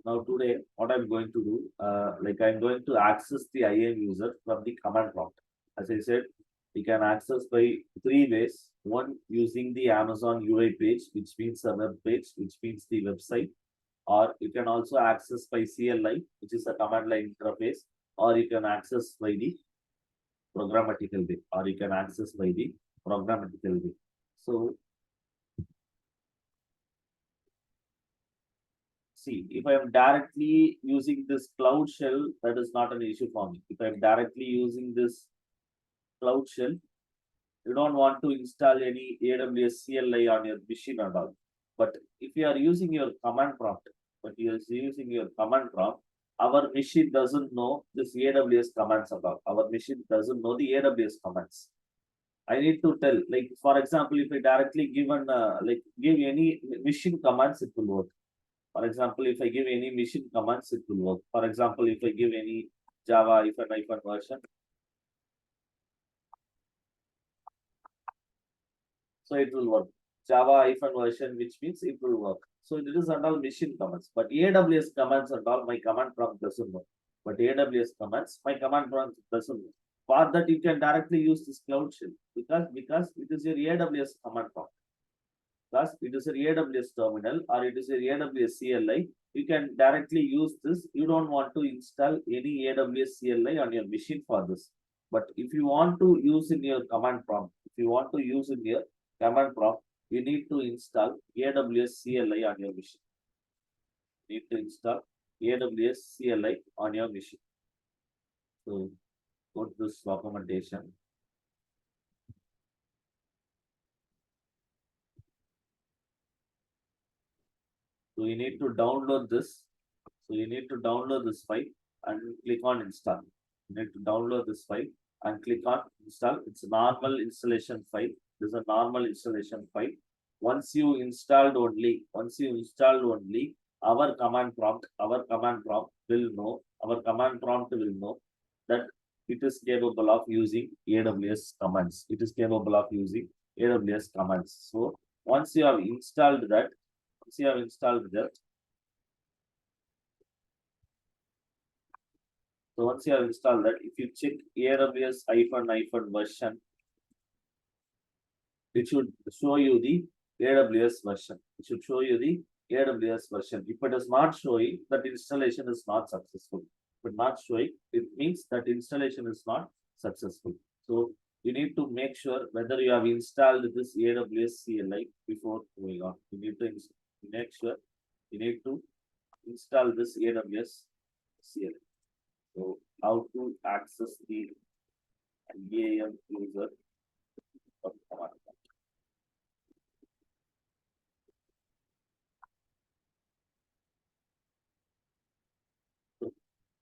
Now today, what I'm going to do, I'm going to access the IAM user from the command prompt. As I said, we can access by three ways. One, using the Amazon UI page, which means a web page, which means the website. Or you can also access by CLI, which is a command line interface. Or you can access by the programmatical way. Or you can access by the programmatical way. So see, if I am directly using this cloud shell, that is not an issue for me. If I'm directly using this cloud shell, you don't want to install any AWS CLI on your machine and all. But if you are using your command prompt, our machine doesn't know this AWS commands at all. Our machine doesn't know the AWS commands. I need to tell, like for example, if I directly give any machine commands, it will work. For example, if I give any machine commands, it will work. For example, if I give any Java hyphen version, so it will work. Java hyphen version, which means it will work. So it is and all machine commands, but AWS commands and all my command prompt doesn't work. But AWS commands, my command prompt doesn't work. For that, you can directly use this cloud shell because it is your AWS command prompt. Because it is a AWS terminal or it is a AWS CLI, you can directly use this. You don't want to install any AWS CLI on your machine for this. But if you want to use in your command prompt, you need to install AWS CLI on your machine. You need to install AWS CLI on your machine. So go to this documentation. So you need to download this. So you need to download this file and click on install. You need to download this file and click on install. It's a normal installation file. This is a normal installation file. Once you installed only, our command prompt will know that it is capable of using AWS commands. So once you have installed that, so once you have installed that, if you check AWS hyphen version, it should show you the AWS version. If it is not showing, that installation is not successful. If not showing, it means that installation is not successful. So you need to make sure whether you have installed this AWS CLI before going on. You need to make sure you need to install this AWS CLI. So how to access the IAM user of command. So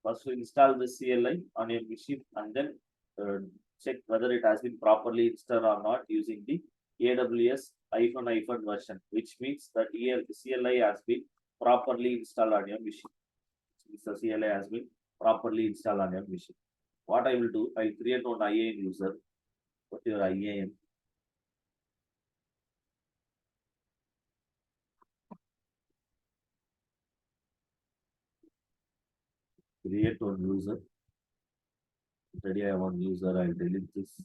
first we install the CLI on your machine and then check whether it has been properly installed or not using the AWS hyphen version, which means that the CLI has been properly installed on your machine. The CLI has been properly installed on your machine. What I will do, I will create one IAM user. Put your IAM. Create one user. Already I have one user. I'll delete this.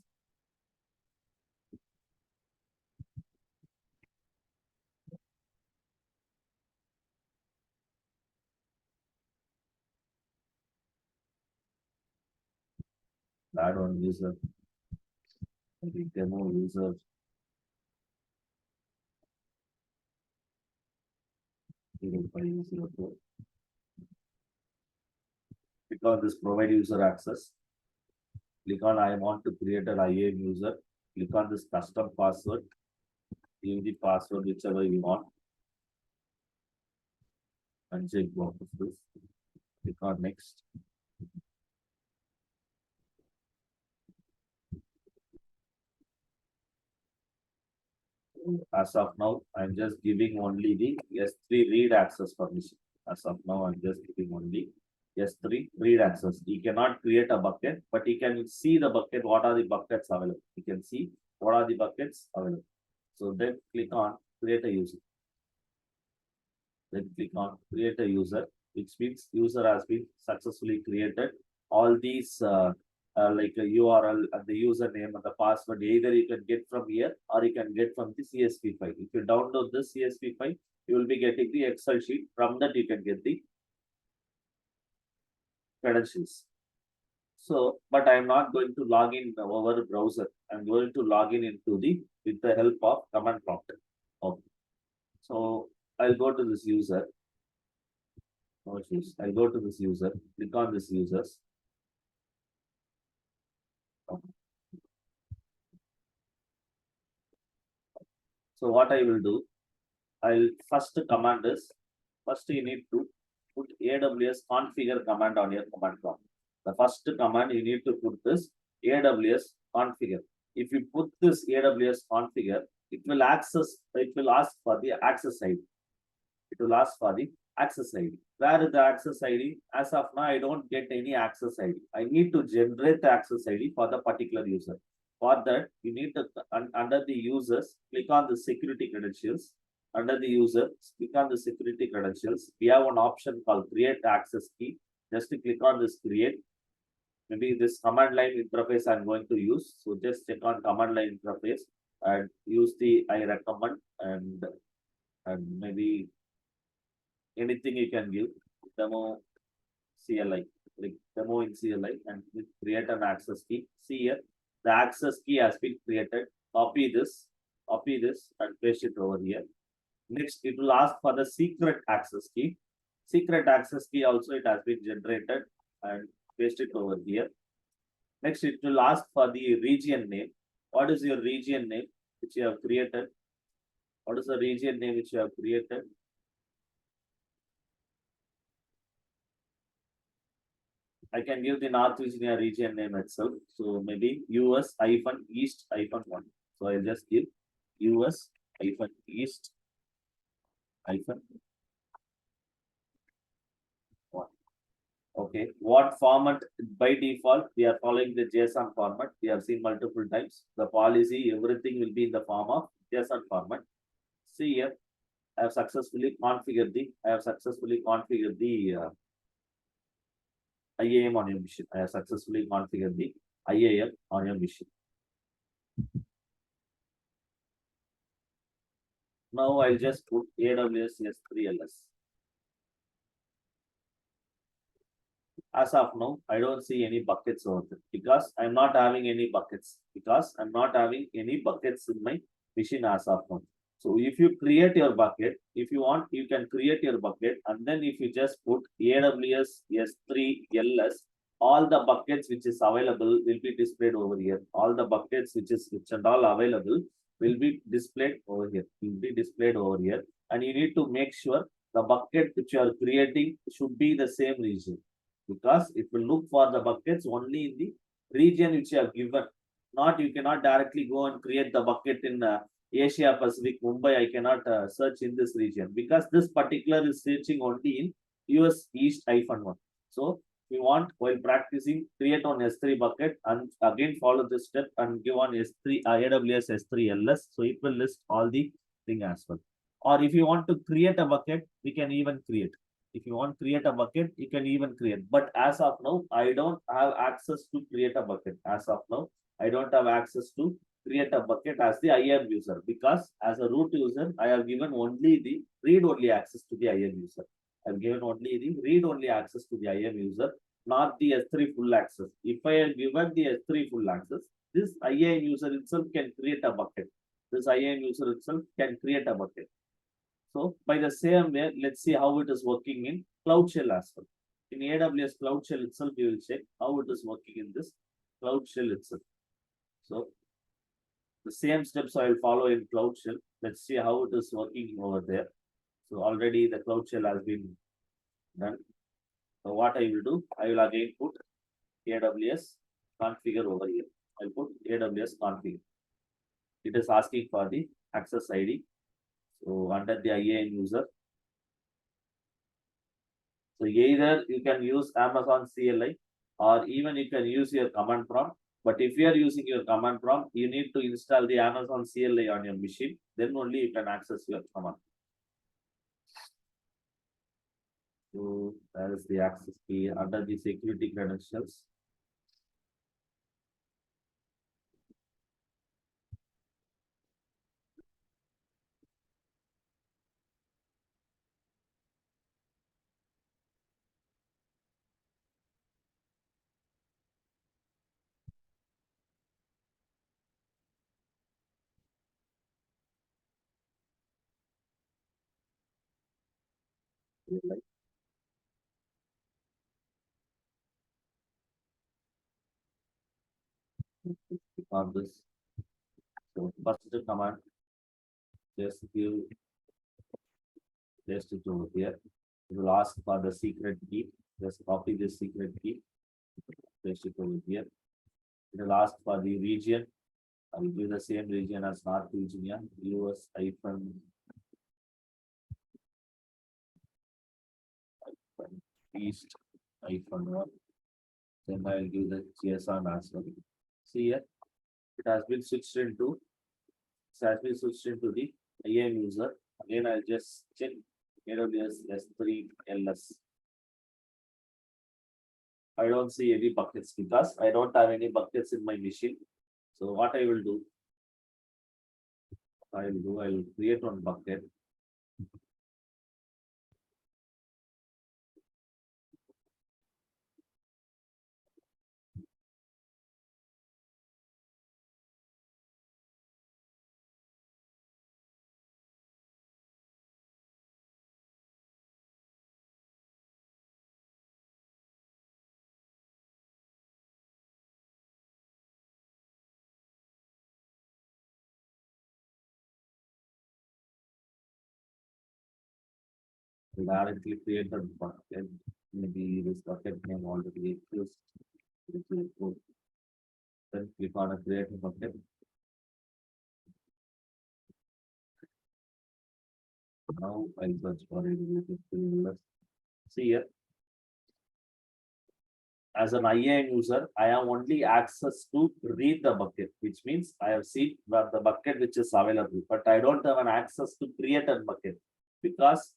Add one user. Maybe demo user. Click on this provide user access. Click on I want to create an IAM user. Click on this custom password. Give the password whichever you want. And check box this. Click on next. As of now, I'm just giving only the S3 read access permission. As of now, I'm just giving only S3 read access. You cannot create a bucket, but you can see the bucket, what are the buckets available. You can see what are the buckets available. So then click on create a user. Then click on create a user. which means user has been successfully created. All these like a URL and the username and the password, either you can get from here or you can get from the CSV file. If you download this CSV file, you will be getting the Excel sheet. From that, you can get the credentials. So, but I am not going to log in over browser. I'm going to log in into the with the help of command prompt. Okay. So I'll go to this user. No issues. I'll go to this user. Click on this users. Okay. So what I will do, I'll first command is first you need to put AWS configure command on your command prompt. The first command you need to put this AWS configure. If you put this AWS configure, it will ask for the access ID. It will ask for the access ID. Where is the access ID? As of now, I don't get any access ID. I need to generate the access ID for the particular user. For that, you need to, under the users, click on the security credentials. Under the user, click on the security credentials. We have one option called create access key. Just to click on this create. Maybe this command line interface I'm going to use. So just check on command line interface and use the I recommend and maybe anything you can give. Demo CLI, like demo in CLI and create an access key. See here, the access key has been created. Copy this and paste it over here. Next, it will ask for the secret access key. Secret access key also it has been generated and paste it over here. Next, it will ask for the region name. What is your region name which you have created? What is the region name which you have created? I can give the North Virginia region name itself. So maybe US-East-1. So I'll just give US-East-1. Okay, what format by default? We are following the JSON format. We have seen multiple times. The policy, everything will be in the form of JSON format. See here, I have successfully configured the IAM on your machine. I have successfully configured the IAM on your machine. Now I'll just put AWS S3LS. As of now, I don't see any buckets over there because I'm not having any buckets in my machine as of now. So if you create your bucket, if you want, you can create your bucket, and then if you just put AWS S3LS, all the buckets which is available will be displayed over here. All the buckets which and all available will be displayed over here. And you need to make sure the bucket which you are creating should be the same region, because it will look for the buckets only in the region which you have given. Not, you cannot directly go and create the bucket in Asia Pacific, Mumbai. I cannot search in this region because this particular is searching only in US East-1. So we want, while practicing, create on S3 bucket and again follow this step and give on S3 AWS S3LS. So it will list all the thing as well. Or if you want to create a bucket, we can even create. If you want to create a bucket, you can even create. But as of now, I don't have access to create a bucket. As of now, I don't have access to create a bucket as the IAM user, because as a root user, I have given only the read-only access to the IAM user. I have given only the read-only access to the IAM user, not the S3 full access. If I have given the S3 full access, this IAM user itself can create a bucket. This IAM user itself can create a bucket. So by the same way, let's see how it is working in Cloud Shell as well. In AWS Cloud Shell itself, you will check how it is working in this Cloud Shell itself. So the same steps I will follow in Cloud Shell. Let's see how it is working over there. So already the Cloud Shell has been done. So what I will do, I will again put AWS configure over here. I'll put AWS configure. It is asking for the access ID. So under the IAM user. So either you can use Amazon CLI or even you can use your command prompt. But if you are using your command prompt, you need to install the Amazon CLI on your machine. Then only you can access your command. So that is the access key under the security credentials. Like on this. So first command, just give paste it over here. It will ask for the secret key. Just copy the secret key, paste it over here. It will ask for the region. I will give the same region as North Virginia, US East -1. Then I will give the GSR as well. See here, it has been switched into the IAM user. Again, I'll just check AWS S3 LS. I don't see any buckets because I don't have any buckets in my machine. So what I will do, I will create one bucket. Directly create a bucket. Maybe this bucket name already exists. Then click on a create a bucket. Now I'll search for it. See here. As an IAM user, I have only access to read the bucket, which means I have seen the bucket which is available, but I don't have an access to create a bucket because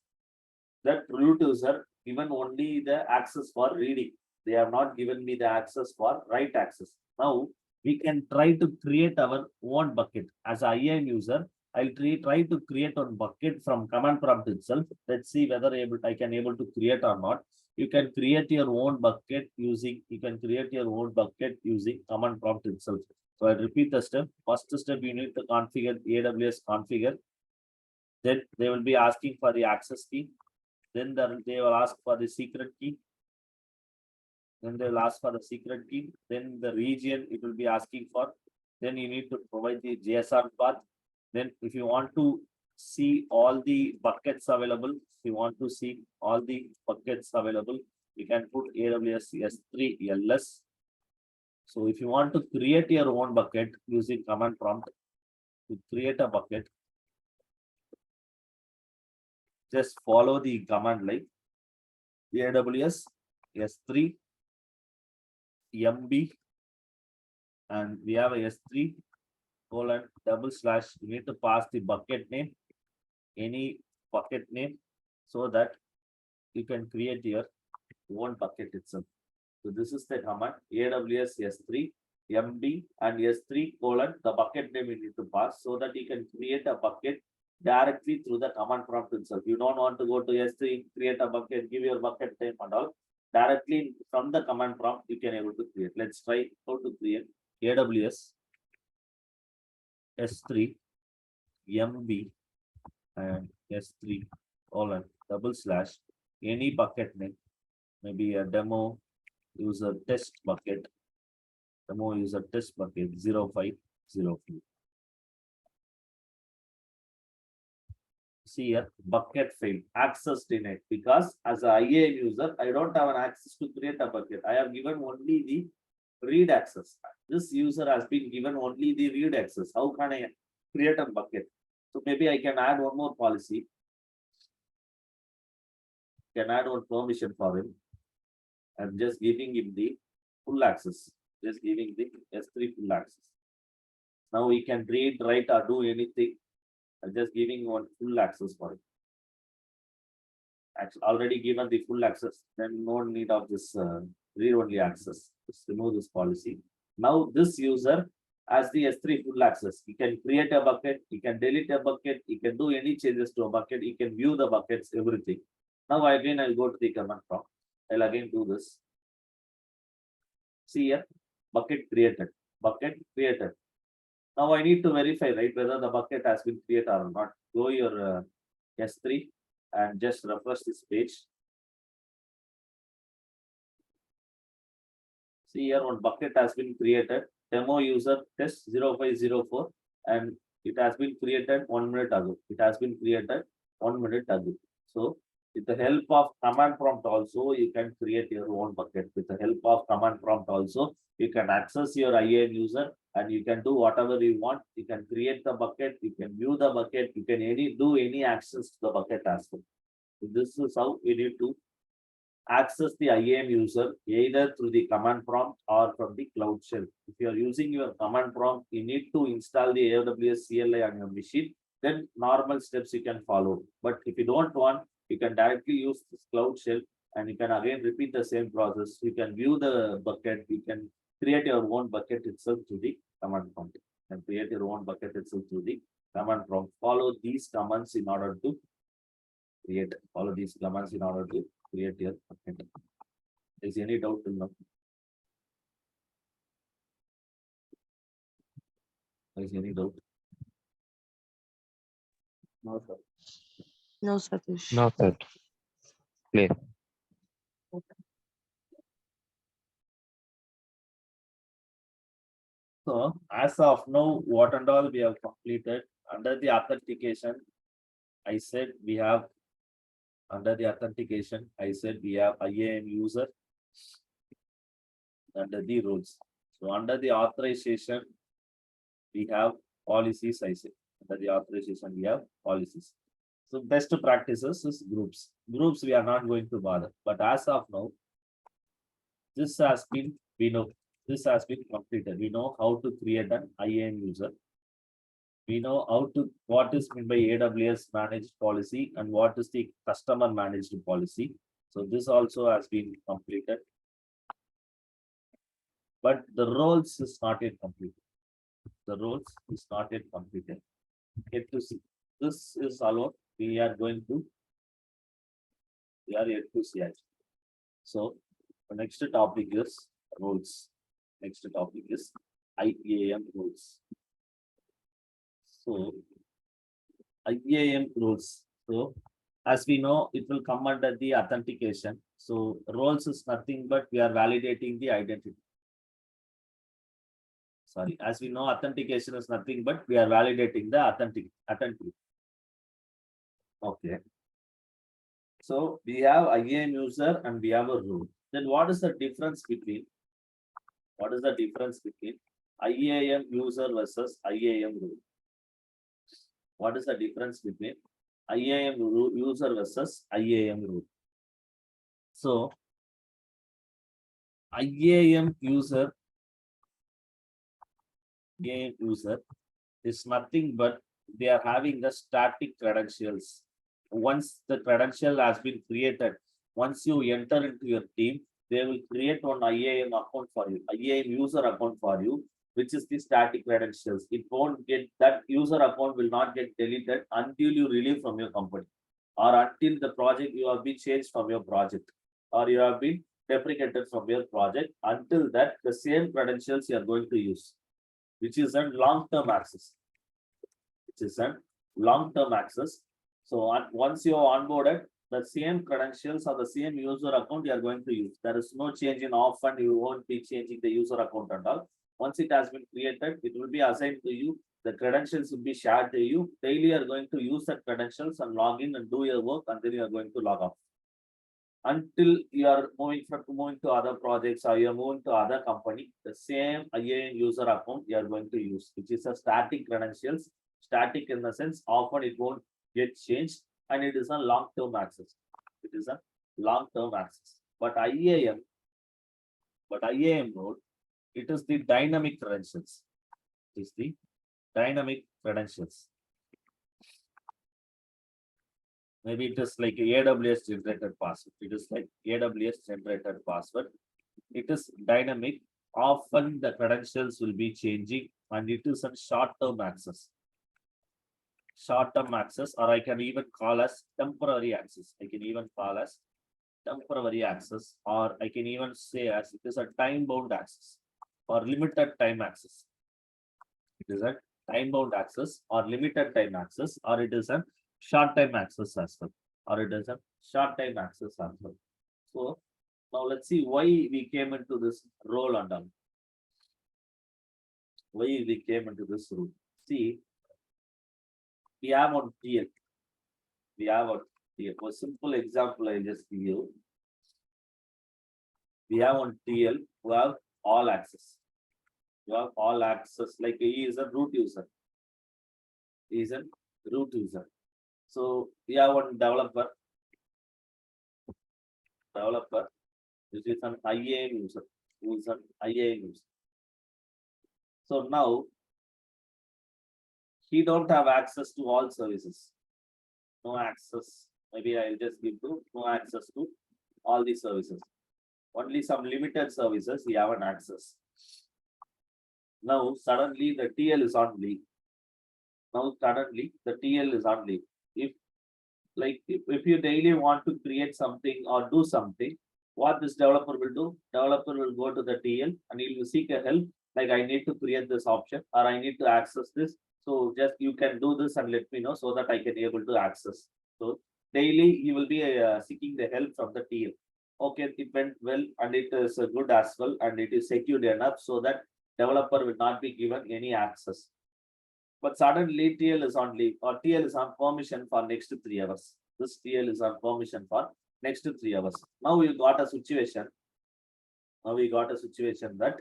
that root user given only the access for reading. They have not given me the access for write access. Now we can try to create our own bucket. As an IAM user, I'll try to create one bucket from command prompt itself. Let's see whether I can able to create or not. You can create your own bucket using command prompt itself. So I repeat the step. First step, you need to configure AWS configure. Then they will be asking for the access key. Then they will ask for the secret key. Then they will ask for the secret key. Then the region it will be asking for. Then you need to provide the JSON path. Then if you want to see all the buckets available, you can put AWS S3 LS. So if you want to create your own bucket using command prompt, to create a bucket, just follow the command like AWS S3 MB, and we have a S3 : you need to pass the bucket name, any bucket name, so that you can create your own bucket itself. So this is the command AWS S3 MB and S3 : the bucket name you need to pass so that you can create a bucket directly through the command prompt itself. You don't want to go to S3, create a bucket, give your bucket name and all. Directly from the command prompt, you can able to create. Let's try how to create AWS S3 MB and S3 : any bucket name, maybe a demo user test bucket 0504. See here, bucket failed, access denied, because as a IAM user, I don't have an access to create a bucket. I have given only the read access. This user has been given only the read access. How can I create a bucket? So maybe I can add one more policy. Can add one permission for him. I'm just giving him the full access. Just giving the S3 full access. Now he can read, write, or do anything. I'm just giving one full access for it. already given the full access, then no need of this read-only access. Just remove this policy. Now this user has the S3 full access. He can create a bucket, he can delete a bucket, he can do any changes to a bucket, he can view the buckets, everything. Now again I'll go to the command prompt. I'll again do this. See here, bucket created, bucket created. Now I need to verify, right, whether the bucket has been created or not. Go your S3 and just refresh this page. See here, one bucket has been created, demo user test 0504, and it has been created 1 minute ago. It has been created 1 minute ago. So with the help of command prompt also, you can create your own bucket. With the help of command prompt also, you can access your IAM user and you can do whatever you want. You can create the bucket, you can view the bucket, you can do any access to the bucket as well. So this is how we need to access the IAM user either through the command prompt or from the Cloud Shell. If you are using your command prompt, you need to install the AWS CLI on your machine. Then normal steps you can follow. But if you don't want, you can directly use this Cloud Shell and you can again repeat the same process. You can view the bucket, you can create your own bucket itself through the command prompt. You can create your own bucket itself through the command prompt. Follow these commands in order to create. Follow these commands in order to create your bucket. Is any doubt till now? Is any doubt? No, sir. No, Satish. No, sir. Clear. So as of now, what and all we have completed under the authentication, I said we have under the authentication, I said we have IAM user under the rules. So under the authorization, we have policies, I said. Under the authorization, we have policies. So best practices is groups. Groups we are not going to bother. But as of now, this has been, we know, this has been completed. We know how to create an IAM user. We know how to, what is meant by AWS managed policy and what is the customer managed policy. So this also has been completed. But the roles is not yet completed. The roles is not yet completed. Yet to see. This is alone. We are going to, we are yet to see actually. So the next topic is roles. Next topic is IAM rules. So IAM rules. So as we know, it will come under the authentication. So roles is nothing but we are validating the identity. Sorry, as we know, authentication is nothing but we are validating the authenticity. Okay. So we have IAM user and we have a rule. Then what is the difference between IAM user versus IAM rule? What is the difference between IAM user versus IAM rule? So IAM user is nothing but they are having the static credentials. Once the credential has been created, once you enter into your team, they will create one IAM account for you, IAM user account for you, which is the static credentials. It won't get, that user account will not get deleted until you relieve from your company or until the project you have been changed from your project or you have been deprecated from your project. Until that, the same credentials you are going to use, which is a long-term access. So once you are onboarded, the same credentials or the same user account you are going to use. There is no change in often, you won't be changing the user account at all. Once it has been created, it will be assigned to you. The credentials will be shared to you. Daily you are going to use the credentials and log in and do your work, and then you are going to log off. Until you are moving to other projects or you are moving to other company, the same IAM user account you are going to use, which is a static credentials. Static in the sense often it won't get changed and it is a long-term access. It is a long-term access. But IAM mode, it is the dynamic credentials. It is the dynamic credentials. Maybe it is like a AWS generated password. It is like AWS generated password. It is dynamic. Often the credentials will be changing and it is a short-term access. Short-term access, or I can even call as temporary access. I can even call as temporary access, or I can even say as it is a time-bound access or limited time access. It is a time-bound access or limited time access, or it is a short-time access as well, or it is a short-time access as well. So now let's see why we came into this role and all. Why we came into this role. See, we have on TL. We have on TL. For simple example, I just give you. We have on TL who have all access. You have all access, like he is a root user. He is a root user. So we have one developer, which is an IAM user, who is an IAM user. So now he don't have access to all services. No access. Maybe I'll just give to no access to all the services. Only some limited services we have an access. Now suddenly the TL is on leave. Now suddenly the TL is on leave. If you daily want to create something or do something, what this developer will do? Developer will go to the TL and he will seek a help. Like I need to create this option or I need to access this. So just you can do this and let me know so that I can be able to access. So daily he will be seeking the help from the TL. Okay, it went well and it is good as well and it is secured enough so that developer will not be given any access. But suddenly TL is on leave or TL is on permission for next 3 hours. This TL is on permission for next 3 hours. Now we got a situation. Now we got a situation that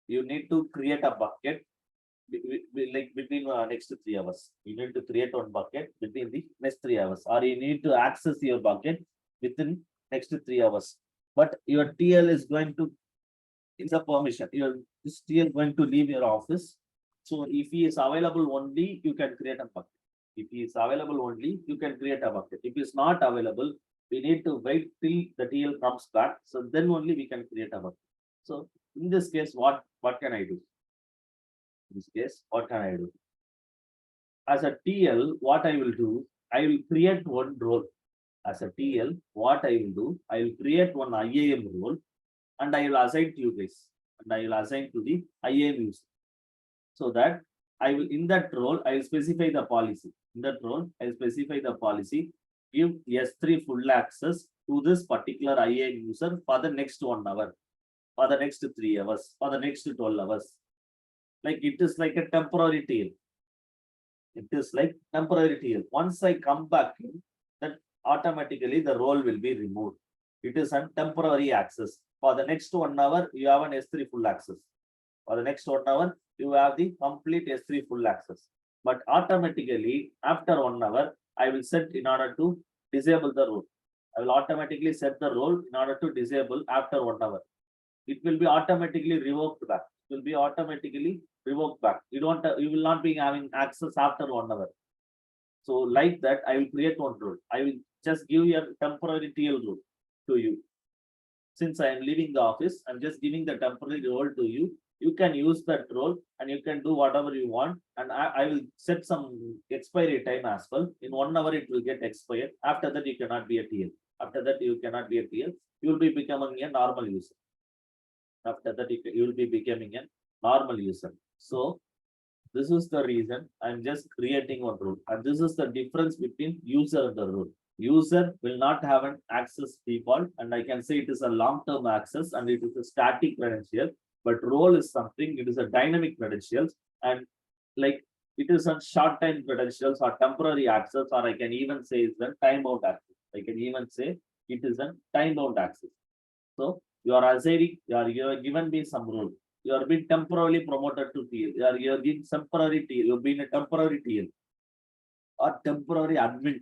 you need to create a bucket like between next 3 hours. You need to create one bucket between the next 3 hours, or you need to access your bucket within next 3 hours. But your TL is going to, it's a permission. This TL going to leave your office. So if he is available only, you can create a bucket. If he is available only, you can create a bucket. If he is not available, we need to wait till the TL comes back. So then only we can create a bucket. So in this case, what can I do? In this case, what can I do? As a TL, what I will do, I will create one role. As a TL, what I will do, I will create one IAM role and I will assign to you guys. And I will assign to the IAM user. So that I will, in that role, I will specify the policy. In that role, I will specify the policy, give S3 full access to this particular IAM user for the next 1 hour, for the next 3 hours, for the next 12 hours. Like it is like a temporary TL. It is like temporary TL. Once I come back in, then automatically the role will be removed. It is a temporary access. For the next 1 hour, you have an S3 full access. For the next 1 hour, you have the complete S3 full access. But automatically, after 1 hour, I will set in order to disable the role. I will automatically set the role in order to disable after 1 hour. It will be automatically revoked back. It will be automatically revoked back. You will not be having access after 1 hour. So like that, I will create one role. I will just give you a temporary TL role to you. Since I am leaving the office, I'm just giving the temporary role to you. You can use that role and you can do whatever you want. And I will set some expiry time as well. In 1 hour, it will get expired. After that, you cannot be a TL. After that, you cannot be a TL. You will be becoming a normal user. After that, you will be becoming a normal user. So this is the reason I'm just creating one rule. And this is the difference between user and the rule. User will not have an access default, and I can say it is a long-term access and it is a static credential. But role is something, it is a dynamic credentials, and like it is a short-time credentials or temporary access, or I can even say it's a time-bound access. I can even say it is a time-bound access. So you are assigning, you are given me some role. You are being temporarily promoted to TL. You are being temporary TL. You have been a temporary TL or temporary admin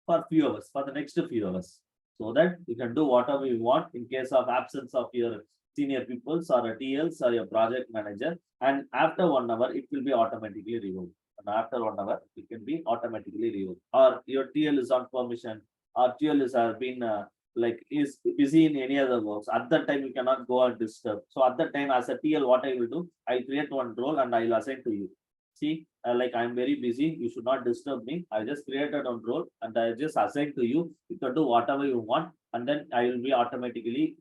for few hours, for the next few hours, so that you can do whatever you want in case of absence of your senior peoples or a TLs or your project manager. And after 1 hour, it will be automatically removed. and after 1 hour it can be automatically revoked. Or your TL is on permission, or TL is been like is busy in any other works. At that time you cannot go and disturb. So at that time as a TL, what I will do, I'll create one role and I'll assign to you. See, like I'm very busy, you should not disturb me. I just created one role and I just assign to you. You can do whatever you want, and then I will be automatically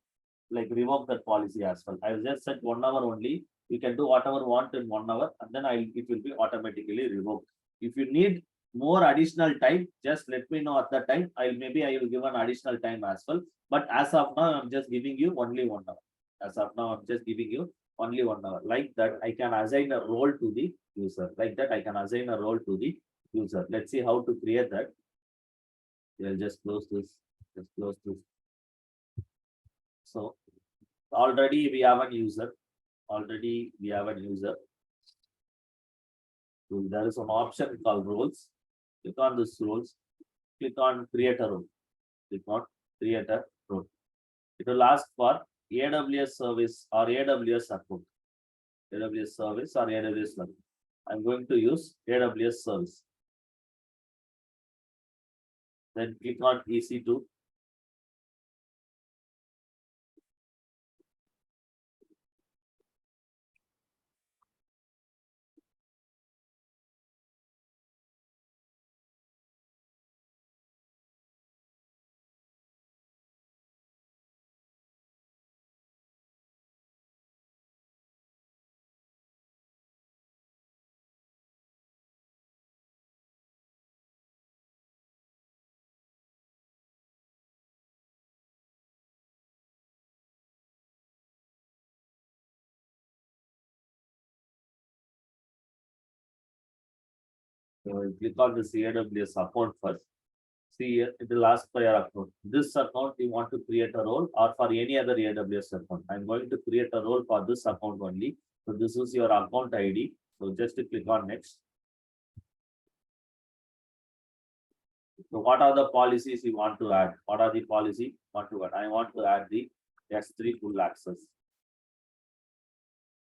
like revoke that policy as well. I will just set 1 hour only. You can do whatever you want in 1 hour, and then it will be automatically revoked. If you need more additional time, just let me know at that time. I will give an additional time as well. But as of now, I'm just giving you only 1 hour. As of now, I'm just giving you only 1 hour. Like that, I can assign a role to the user. Like that, I can assign a role to the user. Let's see how to create that. We'll just close this. Just close this. So already we have a user. Already we have a user. So there is an option called roles. Click on this roles. Click on create a role. Click on create a role. It will ask for AWS service or AWS account. AWS service or AWS account. I'm going to use AWS service. Then click on EC2. So click on this AWS account first. See here, it will ask for your account. This account you want to create a role or for any other AWS account. I'm going to create a role for this account only. So this is your account ID. So just click on next. So what are the policies you want to add? What are the policy you want to add? I want to add the S3 full access.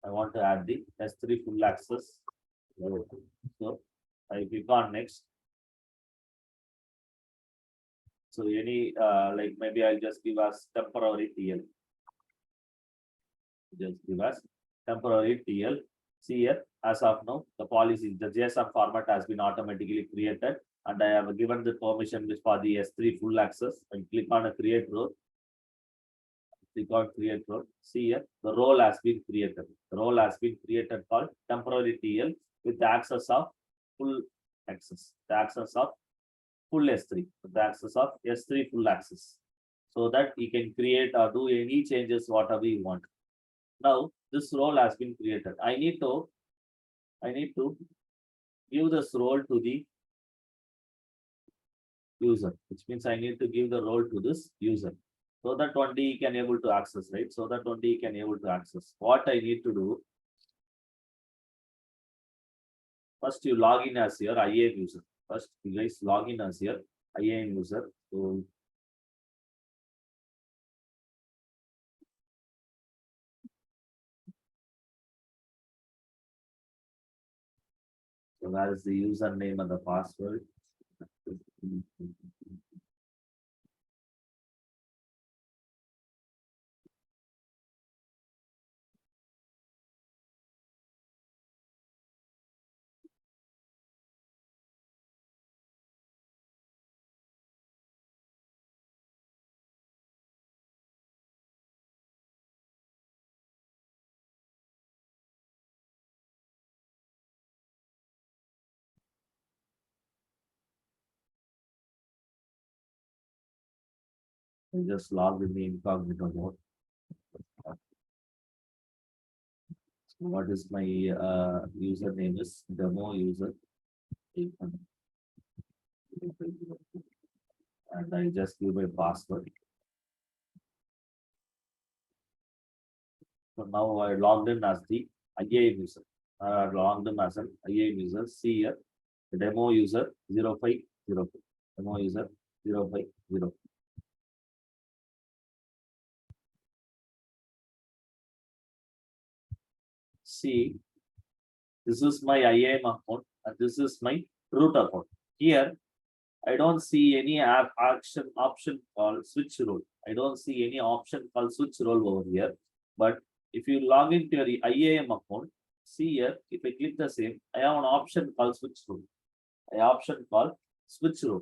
I want to add the S3 full access. So I click on next. So any like maybe I'll just give us temporary TL. Just give us temporary TL. See here, as of now, the policy, the JSON format has been automatically created, and I have given the permission for the S3 full access. And click on a create role. Click on create role. See here, the role has been created. The role has been created called temporary TL with the access of full access. The access of full S3. The access of S3 full access. So that you can create or do any changes, whatever you want. Now this role has been created. I need to give this role to the user, which means I need to give the role to this user. So that only he can able to access, right? So that only he can able to access. What I need to do, first you log in as your IAM user. First you guys log in as your IAM user. So that is the username and the password. I just log in the incognito mode. What is my username is demo user. And I just give a password. So now I logged in as the IAM user. I logged in as an IAM user. See here, the demo user 0505. Demo user 050. See, this is my IAM account. and this is my root account. Here, I don't see any option called switch role. I don't see any option called switch role over here. But if you log into your IAM account, see here, if I click the same, I have an option called switch role. I have option called switch role.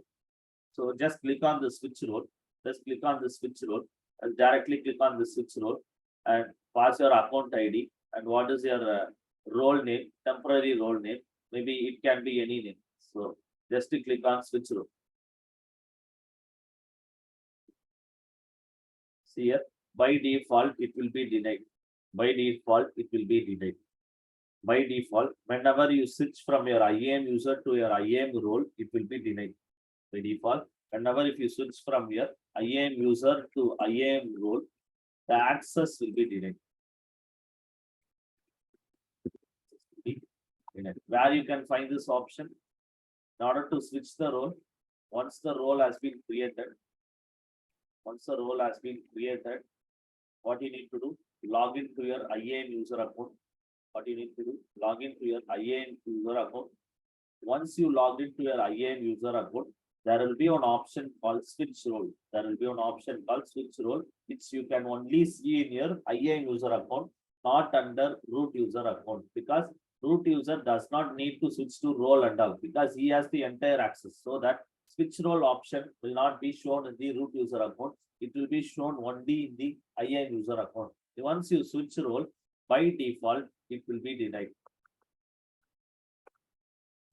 So just click on the switch role. Just click on the switch role and directly click on the switch role and pass your account ID and what is your role name, temporary role name. Maybe it can be any name. So just to click on switch role. See here, by default, it will be denied. By default, it will be denied. By default, whenever you switch from your IAM user to your IAM role, it will be denied. By default, whenever if you switch from your IAM user to IAM role, the access will be denied. Where you can find this option, in order to switch the role, once the role has been created, what you need to do, log into your IAM user account. What you need to do, log into your IAM user account. Once you log into your IAM user account, there will be an option called switch role. There will be an option called switch role, which you can only see in your IAM user account, not under root user account, because root user does not need to switch to role and all because he has the entire access. So that switch role option will not be shown in the root user account. It will be shown only in the IAM user account. Once you switch role, by default, it will be denied.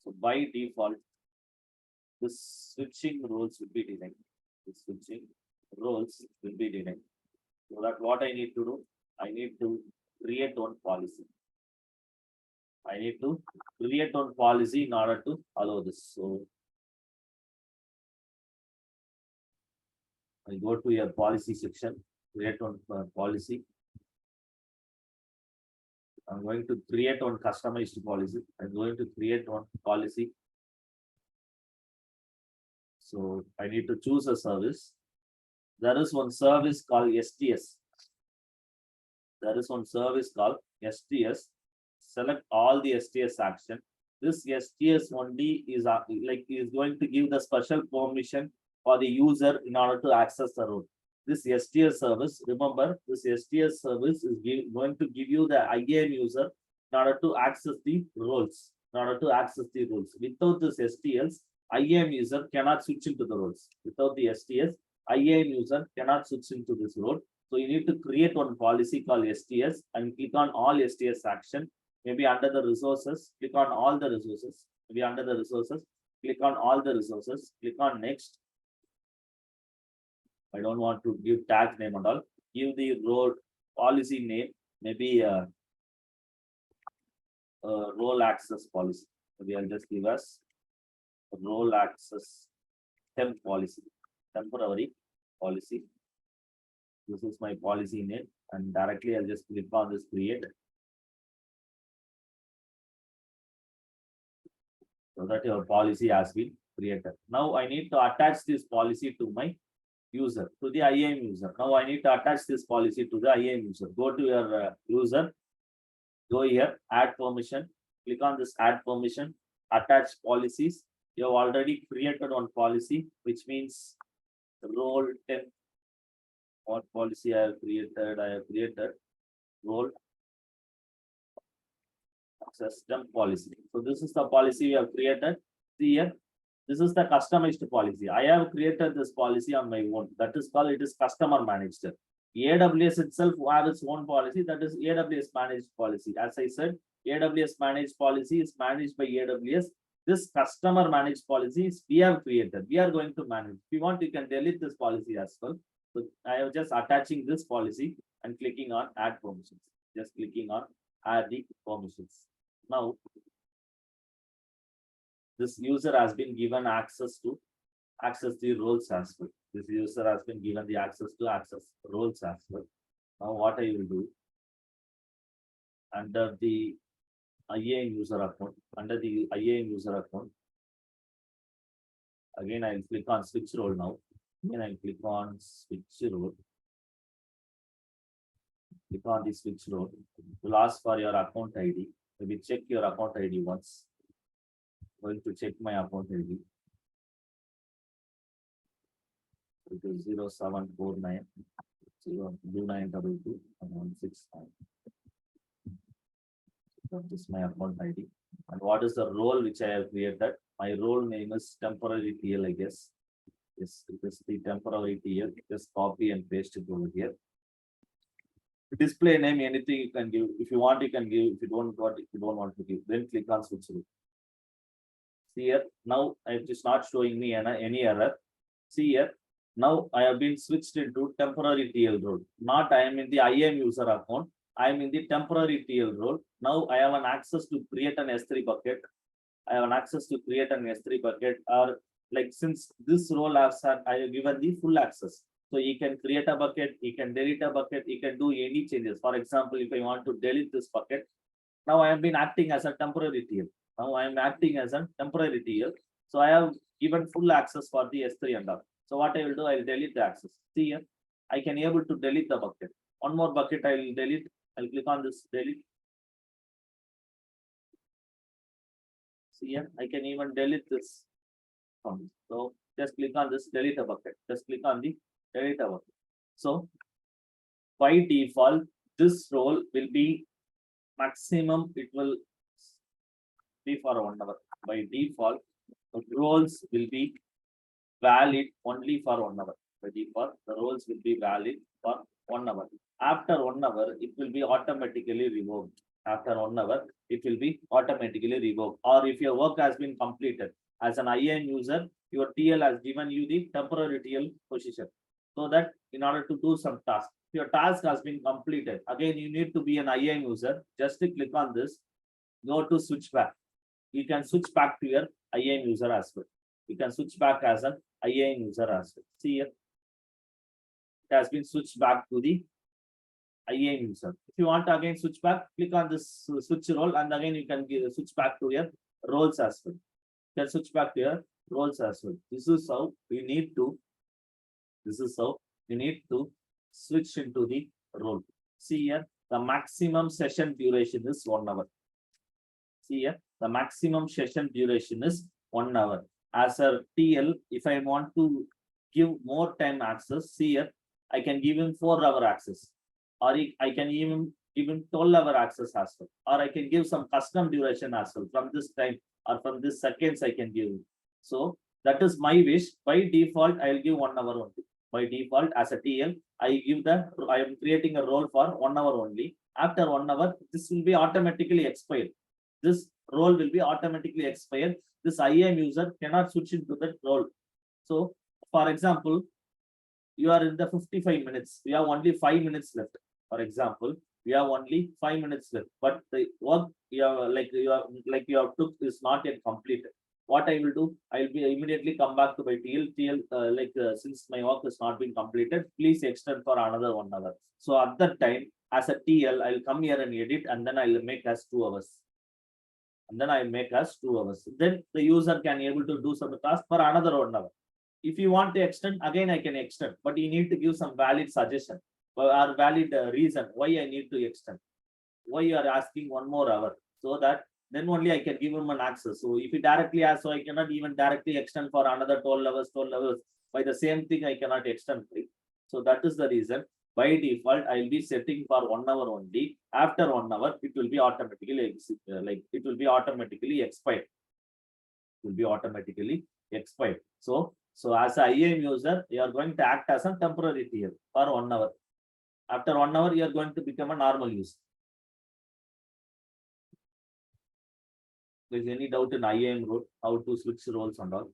So by default, the switching roles will be denied. The switching roles will be denied. So that what I need to do, I need to create one policy. I need to create one policy in order to allow this. So I go to your policy section, create one policy. I'm going to create one customized policy. I'm going to create one policy. So I need to choose a service. There is one service called STS. There is one service called STS. Select all the STS action. This STS only is going to give the special permission for the user in order to access the role. This STS service, remember, this STS service is going to give you the IAM user in order to access the roles. Without this STS, IAM user cannot switch into the roles. Without the STS, IAM user cannot switch into this role. So you need to create one policy called STS and click on all STS action. Maybe under the resources, click on all the resources. Maybe under the resources, click on all the resources. Click on next. I don't want to give tag name and all. Give the role policy name. Maybe role access policy. Maybe I'll just give us role access temp policy, temporary policy. This is my policy name, and directly I'll just click on this create. So that your policy has been created. Now I need to attach this policy to my user, to the IAM user. Now I need to attach this policy to the IAM user. Go to your user, go here, add permission, click on this add permission, attach policies. You have already created one policy, which means role 10. What policy I have created? I have created role system policy. So this is the policy we have created. See here, this is the customized policy. I have created this policy on my own. That is called, it is customer managed. AWS itself has its own policy, that is AWS managed policy. As I said, AWS managed policy is managed by AWS. This customer managed policies we have created. We are going to manage. If you want, you can delete this policy as well. So I am just attaching this policy and clicking on add permissions. Just clicking on add the permissions. Now, this user has been given access to access the roles as well. This user has been given the access to access roles as well. Now, what I will do, under the IAM user account, again I will click on switch role now. Again I will click on switch role. Click on the switch role. It will ask for your account ID. Maybe check your account ID once. Going to check my account ID. It is 0749 2922 169. This is my account ID. And what is the role which I have created? My role name is temporary TL, I guess. Yes, it is the temporary TL. Just copy and paste it over here. Display name, anything you can give. If you want, you can give. If you don't want, if you don't want to give, then click on switch rule. See here, now it is not showing me any error. See here, now I have been switched into temporary TL role. Not I am in the IAM user account. I am in the temporary TL role. Now I have an access to create an S3 bucket. I have an access to create an S3 bucket, or like since this role I have given the full access. So you can create a bucket, you can delete a bucket, you can do any changes. For example, if I want to delete this bucket, now I have been acting as a temporary TL. Now I am acting as a temporary TL. So I have given full access for the S3 and all. So what I will do, I will delete the access. See here, I can able to delete the bucket. One more bucket I will delete. I'll click on this delete. See here, I can even delete this. So just click on this delete a bucket. Just click on the delete a bucket. So by default, this role will be maximum. It will be for 1 hour. By default, the roles will be valid only for 1 hour. By default, the roles will be valid for 1 hour. After 1 hour, it will be automatically revoked. After 1 hour, it will be automatically revoked. Or if your work has been completed as an IAM user, your TL has given you the temporary TL position. So that in order to do some task, your task has been completed. Again, you need to be an IAM user. Just click on this, go to switch back. You can switch back to your IAM user as well. You can switch back as an IAM user as well. See here, it has been switched back to the IAM user. If you want to again switch back, click on this switch role, and again you can switch back to your roles as well. You can switch back to your roles as well. This is how we need to. This is how we need to switch into the role. See here, the maximum session duration is 1 hour. See here, the maximum session duration is 1 hour. As a TL, if I want to give more time access, see here, I can give him 4-hour access, or I can even give him 12-hour access as well, or I can give some custom duration as well from this time or from this seconds I can give him. So that is my wish. By default, I will give 1 hour only. By default, as a TL, I am creating a role for 1 hour only. After 1 hour, this will be automatically expired. This role will be automatically expired. This IAM user cannot switch into that role. So, for example, you are in the 55 minutes. We have only 5 minutes left. For example, we have only 5 minutes left, but the work you have took is not yet completed. What I will do, I will be immediately come back to my TL. Since my work has not been completed, please extend for another 1 hour. So at that time, as a TL, I will come here and edit, and then I will make as 2 hours. And then I make us 2 hours. Then the user can able to do some task for another 1 hour. If you want to extend, again I can extend, but you need to give some valid suggestion or valid reason why I need to extend. Why you are asking 1 more hour, so that then only I can give him an access. So if he directly asks, so I cannot even directly extend for another 12 hours. By the same thing, I cannot extend. Right? So that is the reason. By default, I will be setting for 1 hour only. After 1 hour, it will be automatically expired. It will be automatically expired. So as a IAM user, you are going to act as a temporary TL for 1 hour. After 1 hour, you are going to become a normal user. Is any doubt in IAM role, how to switch roles and all?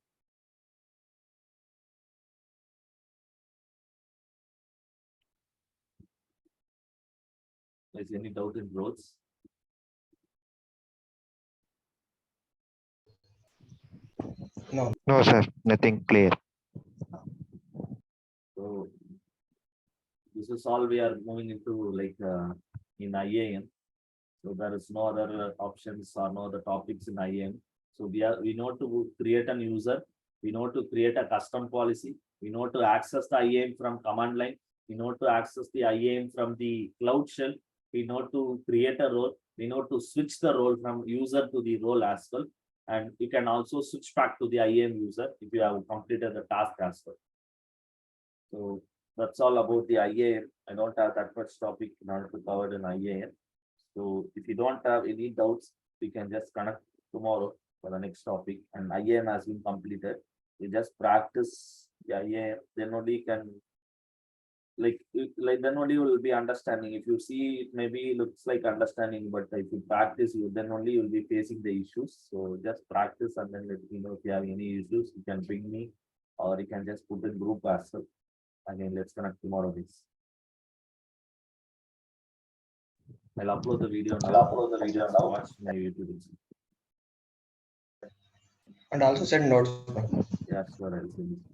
Is any doubt in roles? No, sir. Nothing clear. So this is all we are moving into in IAM. So there is no other options or no other topics in IAM. So we know to create an user, we know to create a custom policy, we know to access the IAM from command line, we know to access the IAM from the cloud shell, we know to create a role, we know to switch the role from user to the role as well. And you can also switch back to the IAM user if you have completed the task as well. So that's all about the IAM. I don't have that much topic in order to cover in IAM. So if you don't have any doubts, we can just connect tomorrow for the next topic. And IAM has been completed. You just practice the IAM, then only you can like then only you will be understanding. If you see it maybe looks like understanding, but if you practice, you then only you'll be facing the issues. So just practice and then let me know if you have any issues. You can bring me, or you can just put in group as well. Again, let's connect tomorrow. This I'll upload the video now. Watch my YouTube. And also send notes. Yeah, sure. I'll send you.